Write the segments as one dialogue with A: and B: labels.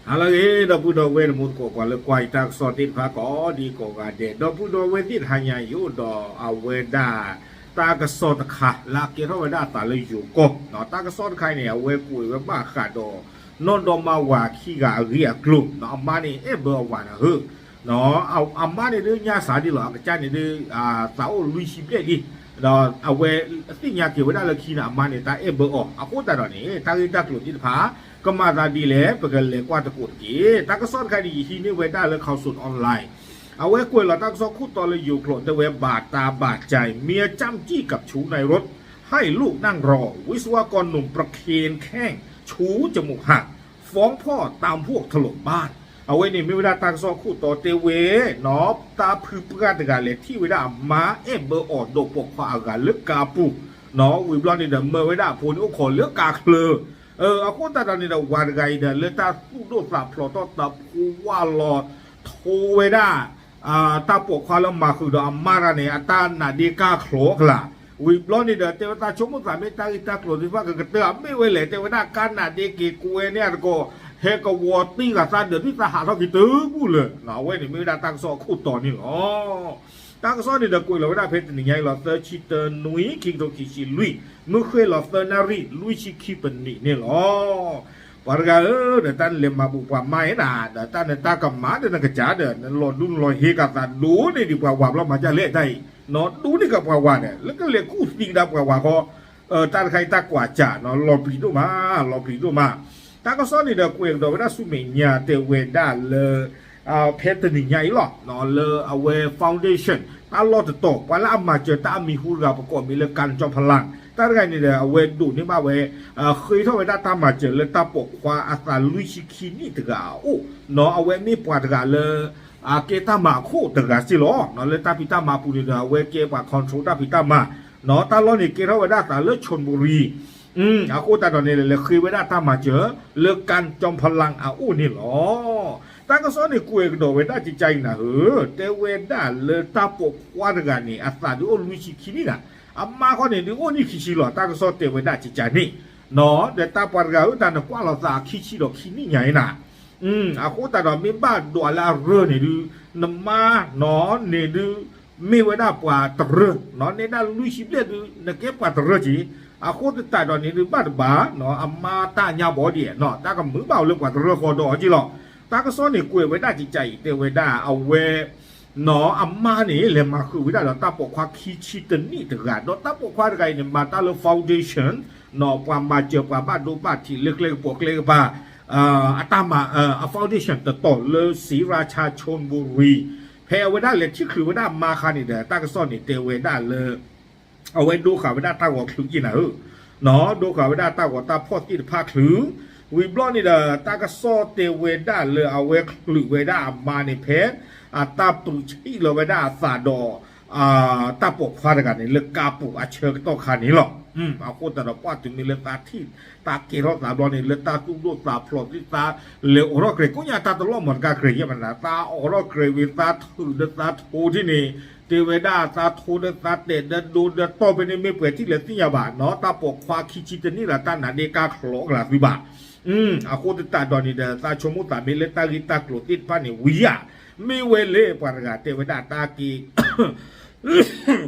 A: ala ge da pu do we mu ko kwa le kwai ta so tin pha ko di ko ga de do pu do we tin hanya yu do a we da ta ka so ta kha la ke ro we da ta le yu ko no ta ka so ta khai ne we pu we ba kha do non do ma wa khi ga ri a glu no ma ni e bo wa na hu no a ma ni de nya sa di lo ka cha ni de sa o lu shi ple di do a we ti nya ke we da le khi na ma ni ta e bo o a ko ta do ni ta ri ta glu ti phaก็มาตาดีแล้วเปิดกันเลยกว่าตะกุดกี้ตาก็ซ่อนใครดีทีนี่เวด้าเลยเข้าสุดออนไลน์เอาไว้กล้วยเราตั้งซ้อคู่ตอนเลยอยู่โกรธแต่เวบาดตาบาดใจเมียจ้ำจี้กับชูในรถให้ลูกนั่งรอวิศวกรหนุ่มประเคนแข้งชูจมูกหักฟ้องพ่อตามพวกถล่มบ้านเอาไว้นี่มีเวลาตั้งซ้อคู่ต่อเตเวหนอตาพือประกาศกันเลยที่เวลามาเบอร์ออดโดปกฟ้าอาการเลือกกาปูหนอวิบลอนนี่เดเมื่อเวลาพูนโอ้ขอเลือกกาเคลอaku tak ada ni dah warga ida letak sudah tak pelotot tak kualot toweda tak pok kalau mahu dah amara ni atan nak dika klok lah wiblon ni dah teweda cuma kami tak kita klok juga kegeter ambil wele teweda kan nak diki kue ni ada heka wati kata dah ni tak harap kita pula nah we ni mi datang sok kuto ni ohตั้งซ้อนนี่เด็กกุยเราได้เพชรหนึ่งไงเราเตอร์ชิเตอร์นุ้ยคิงโตคิชิลุยเมื่อเคยเราเตอร์นารีลุยชิคิปันนี่เนี่ยหรอปารกาเดี๋ยวท่านเลี้ยงมาบุกว่าไม่น่ะเดี๋ยวท่านเนี่ยตากับหมาเดี๋ยวนั่งกระจาเดี๋ยวนั่นหลอดดุนลอยเฮกับตาดูนี่ดีกว่าว่าเรามาจะเละได้เนาะดูนี่กับว่าเนี่ยแล้วก็เลี้ยงคู่สิ่งดับกว่าเขาท่านใครตากว่าจ่าเนาะรอปีดูมาตาก็ซ้อนนี่เด็กกุยเราได้สุเมียเตเวด้าเลยเพชรหนึ่งใหญ่หรอนอเลเอาไว้ฟาวเดชั่นตลอดตกวันละมาเจอตามีหูเราประกอบมีเรื่องการจอมพลังตาไงนี่เดี๋ยวเอาไว้ดูนี่มาไว้เคยเท่าไว้ตามาเจอเลยตาปกควาอาตาลุยชิคินี่ตะกาโอ้นอเอาไว้มีปวดตะกาเลยเกตามาโคตะกาสิหรอนอเลยตาพิตามาปูนี่เดี๋ยวเอาไว้เก็บคอนโทรลตาพิตามานอตาล้อนี่เกเท่าไว้ตาเลือดชนบุรีเอาโคตาตอนนี้เลยเคยไว้ตามาเจอเรื่องการจอมพลังอู้นี่หรอตาก็ซ้อนในกุยกระโดดเวด้าจิตใจนะแต่เวด้าเลยตาปกว่าดกันนี่อาสาดูโอลุชิคินี่นะอามาเขาเนี่ยดูโอนี่คิชิหรอตาก็ซ้อนแต่เวด้าจิตใจนี่เนาะแต่ตาปวดกันแต่เนี่ยกว่าเราตาคิชิหรอคินี่ใหญ่น่ะอาโคตาดอกมีบ้านดัวลาเรเนี่ยดูน้ำมาเนาะเนี่ยดูมีเวด้าปวดตรเนาะเนี่ยด้าลุชิเบียดูเนี่ยเก็บปวดตรจีอาโคตาดอกนี่ดูบ้านบ้าเนาะอามาตาหยาบอดีเนาะตาก็มือเบาเรื่องปวดตรคอดอจีหรอตาก็ซ้อนนี่กุยไว้ได้จิตใจเตไว้ได้เอาเวหนออามานี่เลยมาคือไว้ได้เราตาปกควาคิชิตนี่ถึงกันเราตาปกควาอะไรเนี่ยมาตาเราฟาวเดชั่นหนอความมาเจอความบ้านดูบ้านที่เล็กๆปกเล็กบ้าตามาฟาวเดชั่นต่อเลยศรีราชาชนบุรีแพ้ไว้ได้เลยที่คือไว้ได้มาคานี่เด้อตาก็ซ้อนนี่เตไว้ได้เลยเอาไว้ดูข่าวไว้ได้ตาหัวคลึงกินนะหนอดูข่าวไว้ได้ตาหัวตาพ่อที่ภาคคลึงวิบลอนนี่เด้อตาก็ซ้อเตเวด้าเลยเอาไว้หรือเวด้ามาในเพชรตาตุชีเลยเวด้าซาดอตาปกฟ้ากันนี่เลือกกาปุกเชิงต้องขานี่หรอกเอาคนแต่ละป้าถึงมีเลือกตาที่ตาเกล้อตาดอนนี่เลือกตาตุ้งดูตาพลอที่ตาเลือกอรเกรก็ยังตาตลอดเหมือนกันเกรยังมันนะตาอรเกรวิตาถือเลือกตาโทที่นี่เทวดาตาโทเลือกตาเด็ดเดินดูเดินโตไปในไม่เปิดที่เหลือที่ยาบาเนาะตาปกฟ้าคิจิตนี่แหละตาหนาเดกาขลอกหลักวิบากaku tak ada ni dah tak cuma tak boleh tak kita kelutin pani wia mewele parga teweda taki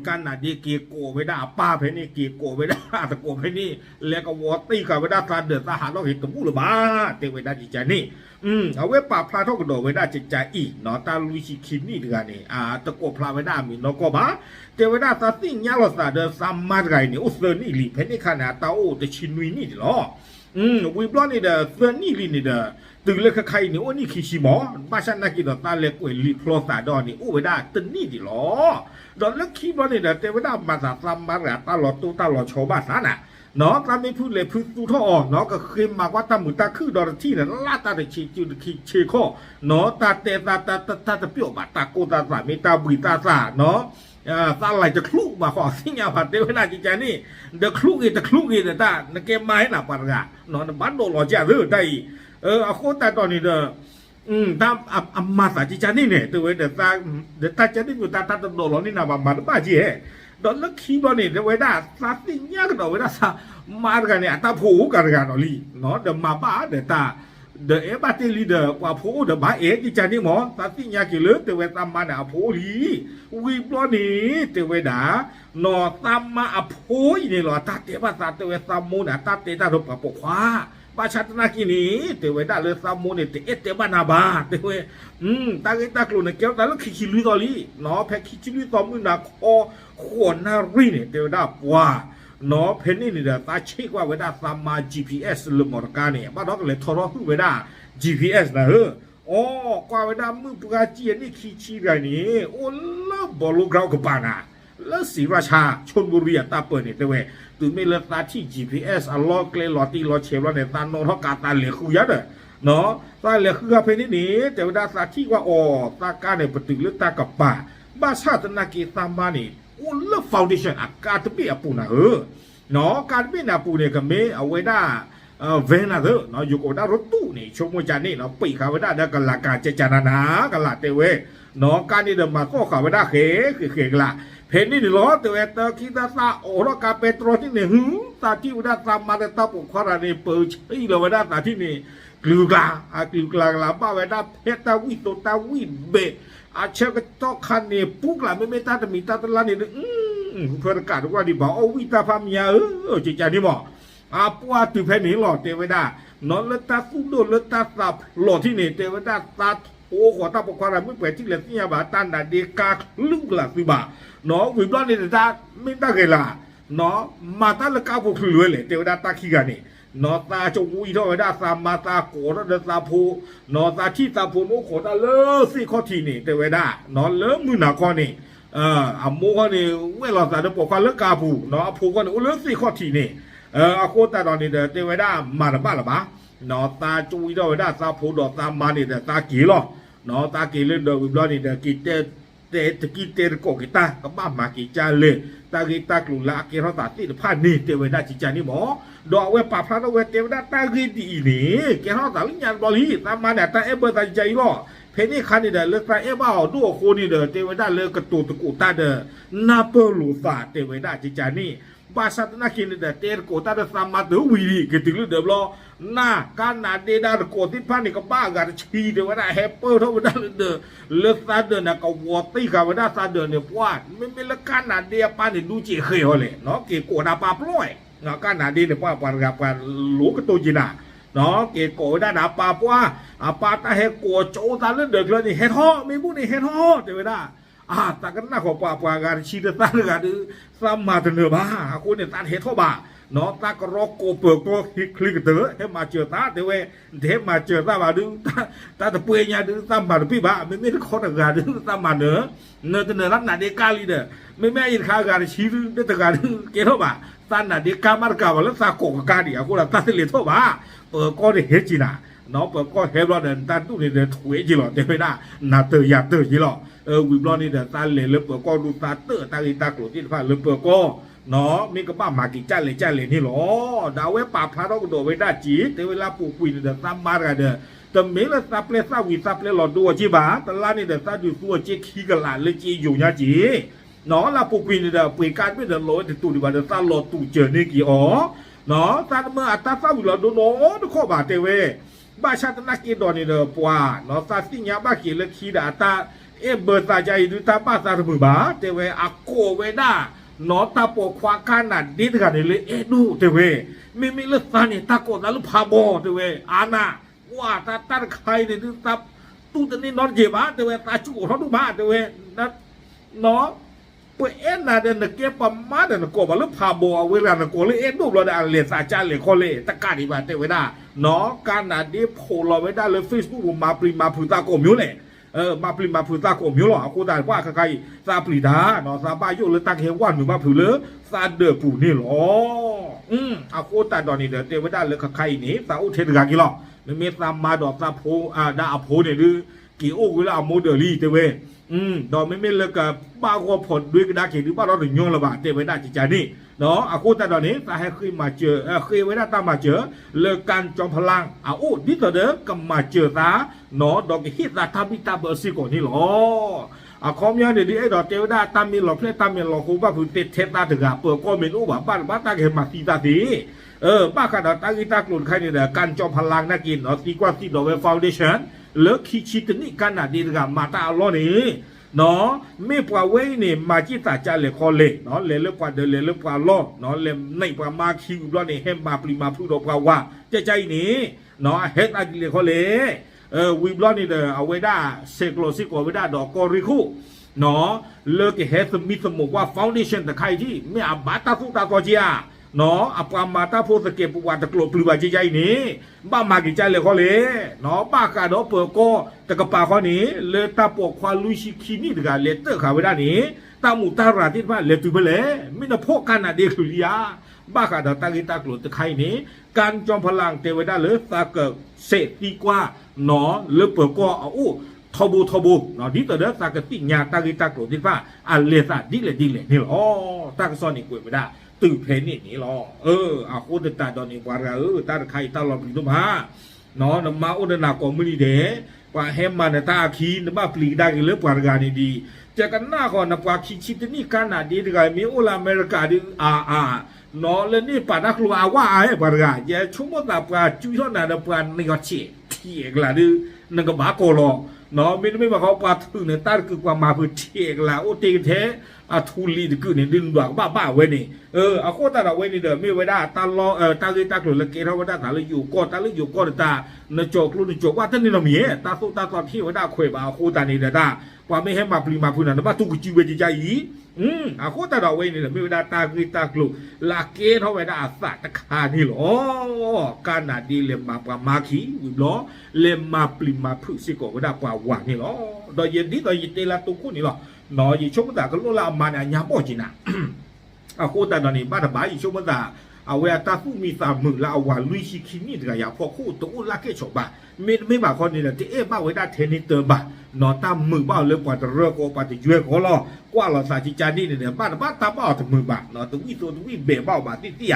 A: kan ada kiko weda apa peni kiko weda tak ko peni leka wati ka weda tak ada tak halo itu mula ba teweda jijani awe pa pla thok do weda jijai no ta luisi kini dengan ni tak ko pla weda mi no ko ba teweda ta tinya lo sa de samar gai ni usle ni li peni kana ta o de chinui ni loวิบลอนนี่เด้อเสื้อนี่ลินนี่เด้อตึงเลยใครนี่โอ้นี่ขี้ชิหมอบ้านฉันนักกินตาเล็กกว่าลิพลอสาดอนนี่โอ้ไปได้ตึงนี่ดิหรอดอนเล็กขี้บอลนี่เด้อเทวดามาจากซัมมาระตลอดตู้ตลอดโชว์บ้านนั่นน่ะเนาะการไม่พูดเลยพูดตู้ท่อเนาะก็เคยมาว่าตาหมุนตาคือดอนที่เนี่ยลาตาเด็กชีจุดขี้เชโคเนาะตาเตตาเปียวบาตาโกตาสามีตาบุยตาสาเนาะตาไหลจะคลุกมาขอสิ่งยาผัดเดี๋ยวน่าจิตใจนี่เดี๋ยวคลุกอีแต่ตาในเกมไม้น่ะปารกะนอนบ้านโดนหล่อจ้าเรื่องได้เอาโคตรตอนนี้เด้อตามอามาสาจิตใจนี่เนี่ยตัวเดี๋ยวตาจะได้อยู่ตาโดนหล่อนี่น่ะมาบ้าจีเอ๋ดอนแล้วขี้บอลนี่เดี๋ยวไว้ได้ซาสิ่งยากเดี๋ยวไว้ได้ซามากันเนี่ยตาผูกันกันหน่อยเนาะเดี๋ยวมาบ้าเดี๋ยวตา เดเอบัตลีเดอร์ว่าโพเดบาเอจิจานี่หมอตาติญากิเลเตเวตามมานะโพลีวิบลอนี่เตเวดานอตามมาอโพยนี่หรอตาเตบาตาเตเวตามมูนะตาเตตาดปะปกควาบาชัตนากินีเตเวดาเลตามมูนี่เตเอเตบานาบาเตเวตาเกตากลุนเกียวตาลคิคิลุยตอลีเนาะแพคิคิลุยตอมุนะคอขวนารีนี่เตเวดาปัวเนาะเพนนี่นี่ตาเช็คว่าเวดาตามมา GPS ลมอร์กานี่บ้านเราก็เลยทอรอเวดา GPS นะอ๋อกว่าเวลามือปกาจีนี่ขี้ชี้ไรนี่โอ้เลิกบอลลูกเรากับปานะเลิกศรีราชาชลบุรีตาเปิดเนี่ยแต่เว้ยตื่นไม่เลิกตาที่ GPS อัลลอฮ์เกลลอตีลอเชฟแล้วเนี่ยตานนทกาตาเหลือคือยัดเนาะตาเหลือคือเพนี่นี่แต่เวลาตาที่ว่าอ๋อตาการเนี่ยปฏิลึกตากับป่าบ้าชาตินากีตามมานี่โอ้เลิกฟาวเดชั่นอากาศเปียปูนะเนาะการเปียนาปูเนี่ยก็ไม่เอาไว้ได้เวน่าเถอะเนาะอยู่กับรถตู้นี่ชมวิจารณ์นี่เนาะปีเขาไว้ได้เด็กกันละการเจจานากันละเตเวเนาะการนี่เดิมมาก็เขาไว้ได้เขละเพนนี่ล้อเตเวตคิดตาโอรกาเปโตรที่นี่ตาที่ไว้ได้ตามมาแต่ตาปุกขรานี่เปิดชี้เลยไว้ได้ตาที่นี่กลือกลาลาบ้าไว้ได้เพตาวิโตตาวิเบอาเชก็ต้องคันนี่ปุ๊กละไม่ตาแต่มีตาตะลานี่เพื่อนกาดว่าดีบอกเอาวิตาพามีเจจานี่บอกอาปัวตุเพนี่หล่อเทวดานอนเลตาสุดโดเลตาสับหล่อที่นี่เทวดาตาโอ้ขอตาปกครองไม่เปิดที่เหลือที่ยาบาตันดาเดกาลึกหลักสิบาเนาะวิบล้อนี่ตาไม่ได้เกล่ะเนาะมาตาละก้าวพวกรวยเลยเทวดาตาขี้กันนี่เนาะตาจงวิโรดาสามาตาโกรดตาโพเนาะตาที่ตาโพโนขอตาเลิศสิข้อที่นี่เทวดาเนาะเลิศมือหนักข้อนี่อาโมข้อนี่เวลาตาเดปกครองเลิกกาผูเนาะโพข้อนี่เลิศสิข้อที่นี่อาโคตาตอนนี้เทวดามาละบ้าละบ้านอตาจุยดอดาตาโพดอตามานี่ตากี่หรอนอตากี่เล่นดอวิบลอนี่กิเตกิเตโกกิตาก็บ้ามากิจาเลยตากิตากลุละกิเราตาติดผ่านนี่เทวดาจิจานี่หมอดอกเวปาพระเวเทวดาตากิดีนี่แกเราตาลิญญาบอลีตามาเนี่ยตาเอเบอร์ตาใจหรอเพนี่คันนี่เด้อเลือกตาเอบ้าดูโคนี่เด้อเทวดาเลือกกระตุตะกุตาเด้อนาเปลูฟาเทวดาจิจานี่บาสัตนักกินเด็ดเตอร์โกตาเดสามาเดวิริกติลุเดบลอน่าการนาเดดาโกติพานิกบ้ากันชีเดวดาแฮปเปอร์ทั้งหมดเดอเลือดซาเดนะก็วอตีกับวดาซาเดเนี่ยพวดไม่ละการนาเดียปานี่ดูจีเคยฮอเลยเนาะเกโกนาปาปลอยเนาะการนาเดียเนี่ยพวดปากับการลูกตัวจีน่าเนาะเกโกได้นาปาพวดปาตาเฮโกโจตาเลือดเดือดเลยนี่เฮท้อไม่พูดนี่เฮท้อเดวดาtakkan nak kau apa-apa cerita tak ada sama dengan bah aku ni tak heto bah no tak rokok berko klik tu he macam tak dewe he macam tak bah tu tak terpunya tu sama tapi bah memang kau tak ada sama ne tu nak nak dekali dah memang ini kau ada cerita tu tak ada kira bah tak nak dekamar kau lalu tak kau kadi aku lah tak terlihat bah berko ni he cina no berko he lah dan tak tu ni dah tuai je lah dewe dah nak tu je lahวิบลอนี่เดตาเลเลเปก็ดูตาเตอตาลิตากลุที่ฟ้าเลเปก็เนาะมีก็บ้ามากิจ้าเลยนี่หรอดาวเวปาพาเราก็โดไว้ได้จีแต่เวลาปูคุยเดตามมากันเดแต่เมื่อซับเลซาวิซับเลหลอดดูจีบ้าแต่ละนี่เดตาดูตัวจีขี้กันละเลยจีอยู่เนี่ยจีเนาะลาปูคุยเดปุยการไม่เดลอยตู่ดีบ้าเดตาหลอดตู่เจอนี่กี่อ๋อเนาะตาเมื่ออัตตาซาวิหลอดดูเนาะดูข้อบาเตเวบ้าชาตินักกีฬานี่เดปัวเนาะซาสิญญาบ้ากี่เลยขี้ดาตาเบอร์ตาใจดูตาป้าตาถือบ้าเทเวอโกเวด้านอตาปกควาการนัดดิดกันเลยดูเทเวไม่เลือกตาเนี่ยตาโกนั่นลูกพาบอเทเวอาณาว่าตาตาใครเนี่ยดูตาตู้ตนี้นอนเจ็บบ้าเทเวตาจุกเขาดูบ้าเทเวนั่นเนาะเพื่อน่ะเดินเก็บประมาณเดินโกบลูกพาบอเวลาโกเลยดูเราได้เรียนสาจารย์เลยคนเลยตะการดีบ้าเทเวด้าเนาะการนัดดิโพลเราไว้ได้เลยเฟซบุ๊กมาปริมาพูตาโกมิวเลยมาปริมาพูตาโกมิวหรอกูได้ว่าใครซาปริดาเนาะซาบายุเลยตักเฮวันหรือมาผูเลยซาเดอปูนี่หรอกูแต่ตอนนี้เดเทวดาเลยใครนี่ซาอุเทนกากิหรอไม่เมตามมาดอกซาโพดาอโพเนี่ยหรือกี่โอ้กูแล้วเอาโมเดลลี่เทเวดอกไม่เลยกับบ้าก็ผลด้วยกระดาษเขียนหรือบ้าเราถึงยงละบาเทวดาจิจานี่เนาะกูแต่ตอนนี้ตาให้ขึ้นมาเจอเคยไว้ได้ตามมาเจอเลิกการจอมพลังอู้ดิต่อเด้อก็มาเจอตาเนาะดอกฮิตตาทาบิตาเบอร์ซิโกนี่หรอ คอมยันเดี๋ยวไอ้ดอกเทวดาตามมีหลอกเพลตามมีหลอกคูบ้าพื้นเตเทตาถึงอ่ะเปิดก็ไม่รู้ว่าบ้านตาเห็นมาตีตาสีบ้าขนาดตากีตากลุ่นใครเนี่ยการจอมพลังนักกินตีกว่าที่ดอกเวฟฟาวเดชั่นเลิกคิดชิดนี่กันน่ะดีถึงอ่ะมาตาอัลลอฮ์นี่เนาะไม่ปว่าเว้ยนี่มาจิตาจาเลคอเลเนาะเลกว่าเดเลกว่าล้อเนาะเลในปว่ามาคิวล้อนี่เฮมมาปริมาพูดอกว่าใจนี่เนาะเฮ็ดอะไรเลคอเลวิบล้อนี่เอาไว้ได้เซโกลซิโกไว้ได้ดอกกอริคูเนาะเลิกเฮ็ดมิสมว่าฟาวเดชั่นแต่ใครที่ไม่อาบาตาสุตาตัวเจียเนาะอาปามาตาโพสเก็บว่าตะกลบปลือบใจนี่บ้ามากี่ใจเลยเขาเลยเนาะบ้ากาดอเปิดก็ตะกป่าเขานี้เลยตาปกควาลุยชิคินี่ตะกาเลเตอร์ขาไว้ด้านนี้ตาหมูตาราที่ว่าเลตุไปเลยไม่น่าพกกันนะเด็กหรือยาบ้ากาดอตากิตากลบตะไคนี้การจอมพลังเทวดาเลยตาเกิดเศษดีกว่าเนาะเลยเปิดก็อู้ทบูเนาะดิตัวเด้อตากติญาตากิตากลบที่ว่าอันเลสาดิเลนี่อ๋อตากซ้อนอีกกวยไม่ได้ตื่นเพลนนี่หรออาโคตรตาดอนนี่กว่าตาใครตาลอปลุมาเนาะนมาอุดนาก็มือดีเด้กว่าเฮมมาเนี่ยตาคีนมาปลีได้กันเลยกว่ากานี่ดีจะกันหน้าก่อนนะกว่าคิดชิดนี่กันน่ะดีดีกันมีอุลาอเมริกาดีเนาะแล้วนี่ป่านักลัวว่าไอ้กว่ากาอย่าชั่วโมงตาป่าจุยเท่านั้นป่านี่ก็เชี่ยที่เอกละดื้อนั่นก็บ้าโกลอเนาะไม่มาเขาป่าถึงเนี่ยตาคือกว่ามาเพื่อเชี่ยละโอตีเททุลีดคือเนี่ยดึงดอกบ้าเว้ยนี่โคตรตาเว้ยนี่เด้อไม่ไว้ได้ตาล้อตาเลยตากลุ่นละเกเราไว้ได้ตาเลยอยู่ก็ตาเลยอยู่ก็ตาเนจกลุ่นจกว่าท่านนี่เรามีตาสุตาตอนที่ไว้ได้คุยบ่าโคตรนี่เด้อตาว่าไม่ให้มาปริมาพูนันบ้าทุกจีเวจิใจอีโคตรตาเว้ยนี่เด้อไม่ไว้ได้ตาคือตากลุ่นละเกเราไว้ได้อาสาตะคานี่หรอการนาดีเลมาปามาขีวิบล้อเลมาปริมาพูสิโกไว้ได้กว่าหวานนี่หรอดอยเย็นดีดอยเย็นเตละตุกุนี่หรอเนาะยิ่งช่วงต่างก็รู้ละมันเนี่ยยังบ่จริงนะโคตรตอนนี้บ้านบ้านยิ่งช่วงต่างเอาเวลาตาผู้มีสามมือแล้วเอาว่าลุยชิคินี่ถึงอย่างพอคู่ตัวลักเกชบ้าไม่บ้าคนนี้นะที่บ้าไว้ได้เทนนิสเตอร์บ้าเนาะตามมือบ้าเรื่องกว่าจะเรื่องก็ปฏิจุยก็รอกว่าเราสาธิจานี่เนี่ยบ้านตาบ้าถึงมือบ้าเนาะตัววิเบะบ้าบ้าที่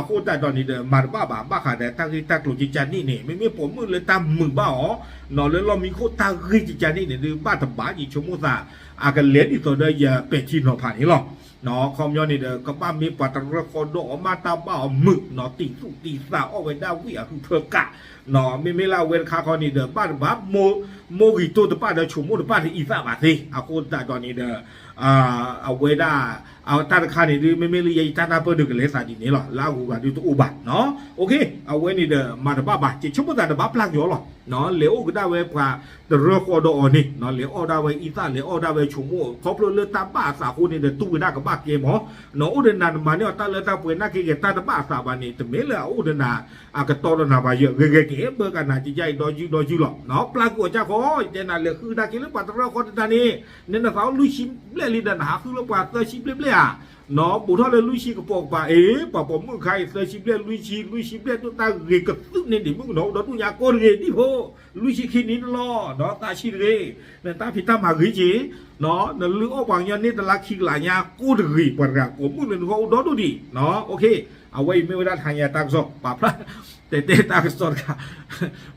A: โคตรตอนนี้เนี่ยมาบ้าขาแต่ตั้งที่ตั้งตัวจิจานี่เนี่ยไม่ผมมือเลยตามมือบ้าอ๋อเนาะแล้วเรามีโคตรตั้งที่จิจานี่เนี่ยบ้านทำบ้ายิ่งชั่วโมงต่างอาการเลี้ยงอีกตัวเดียวเป็นที่นอนผ่านนี่หรอเนาะคอมยอนนี่เด้อก็บ้านมีปัตตะคอดอมาตาบ้ามึกเนาะตีสุตีสาวเอาไว้ได้วิ่งคือเพื่อกะเนาะไม่เล่าเวรคาคอนี่เด้อบ้านบ้าโมกิโตตัวบ้านเด้อชูโมตัวบ้านที่อีสานมาสิอาโคตรตอนนี้เด้อเอาไว้ได้เอาตาคานี่ดื้อไม่เลยยัยตาเปิดดึกเลยสาดีนี่หรอลาหูกันดูตัวอุบัติเนาะโอเคเอาไว้นี่เด้อมาตัวบ้าจิชั่วโมงแต่บ้าพลังอยู่หรอเนาะเหลวก็ได้ไว้กว่าตัวเรือคอดอนี่เนาะเหลวเอาได้ไว้อีสานเหลวเอาได้ไว้ชูโมครบเลยตาบ้าสาคูนี่เด้อตู้ได้กับบ้าเกมหรอเนาะอุดนันมาเนี่ยตาเลยตาเปิดนักเกตตาบ้าสาบานี่แต่เมื่อเลยอุดนาอากาศตอนนาบาเยอะเก๋เบอร์กันนะจิใจดอยูหรอเนาะปลากัวจ้าขอเจนันเลยคือได้กินแล้วปัตตะคอตานี่เนี่ยนะเขาลุยชิมเล่ลิดันหาคือแล้วปัตตะชิมเล่เนาะบุตรเลยลุยชิกระปองป่าป่าผมมึงใครเซชิมเล่ลุยชิมเล่ตัวตาเกกับตึ้งเนี่ยดิมึงเนาะดอตุยาโกนเกดิโพลุยชิคินินล้อเนาะตาชิเรเนี่ยตาพิตามาเกจีเนาะเนี่ยลือออกบางยันนี่ตะลักคิกหลายยากูดรีปะระผมมึงเนี่ยเขาดอดูดิเนาะโอเคเอาไว้ไม่ได้ทางยาตากซอกป่าพระแต่ตากซอกค่ะ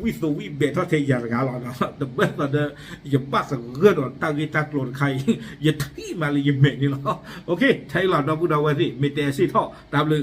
A: วิเบทเทียร์กันแล้วเนาะแต่เบื้องต้นเนี่ยอย่าบ้าสังเกตว่าตากีตากลนใครอย่าที่มาเลยยิ่งเหม็นนี่หรอโอเคใช่หรอเราพูดเอาไว้สิไม่แต่สิท่อตามเลย